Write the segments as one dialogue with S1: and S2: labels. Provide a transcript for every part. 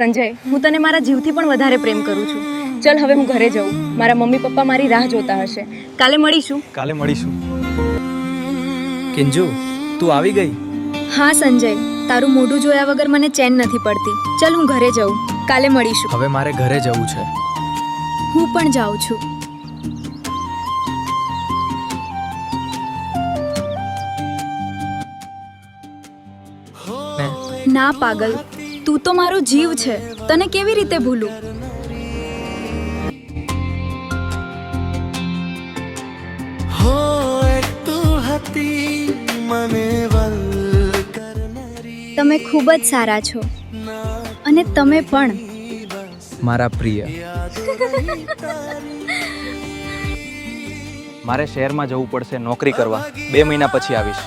S1: સંજય, હું તને મારા જીવથી પણ વધારે પ્રેમ કરું છું. ચલ હવે હું ઘરે જાઉં. મારા મમ્મી પપ્પા મારી રાહ જોતા હશે. કાલે મળીશું.
S2: કિંજુ, તું આવી ગઈ?
S1: હા સંજય, તારું મોઢું જોયા વગર મને ચેન નથી પડતી. ચલ હું ઘરે જાઉં. કાલે મળીશું.
S2: હવે મારે ઘરે જવું છે.
S1: હું પણ જાઉં છું. ના પાગલ, તું તો મારો જીવ છે. તને કેવી રીતે ભૂલું? તમે ખૂબ જ સારા છો અને તમે પણ.
S2: મારા પ્રિય, મારે શહેરમાં જવું પડશે નોકરી કરવા. 2 મહિના પછી આવીશ.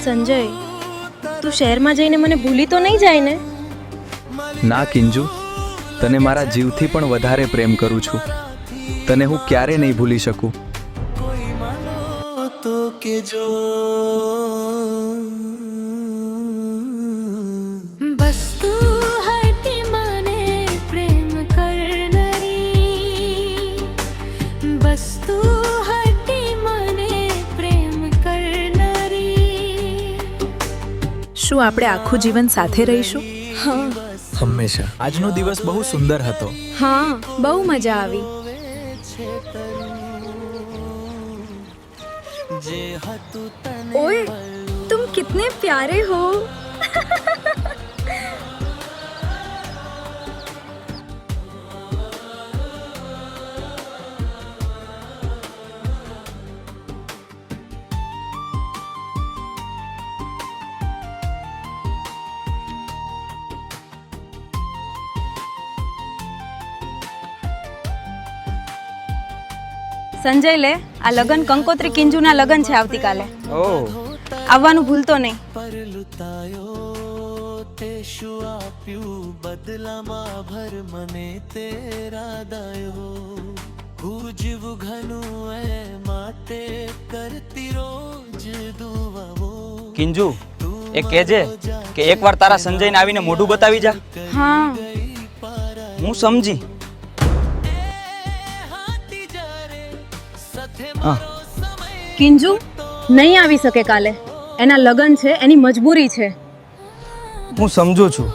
S1: સંજય, તું શહેરમાં જઈને મને ભૂલી તો નહીં જાય ને?
S2: ના કિંજુ, તને મારા જીવથી પણ વધારે પ્રેમ કરું છું. તને હું ક્યારે નહીં ભૂલી શકું.
S3: બસ તું હતી મને પ્રેમ કરનારી, બસ તું હતી મને પ્રેમ કરનારી.
S4: શું આપણે આખું જીવન સાથે રહીશું?
S1: હા
S2: હંમેશા. આજનો દિવસ બહુ સુંદર હતો.
S1: હા, બહુ મજા આવી. ओए, तुम कितने प्यारे हो. સંજય, લે આ લગન કંકોત્રી કિંજુના લગન છે આવતીકાલે.
S2: ઓહ,
S1: આવવાનું ભૂલતો નહીં.
S5: કિંજુ, એ કહેજે કે એકવાર તારા સંજયને આવીને મોઢું બતાવી જા.
S1: હા,
S5: હું સમજી.
S1: કિંજુ નહીં આવી શકે કાલે. એના લગન છે, એની મજબૂરી છે.
S5: હું સમજુ છું,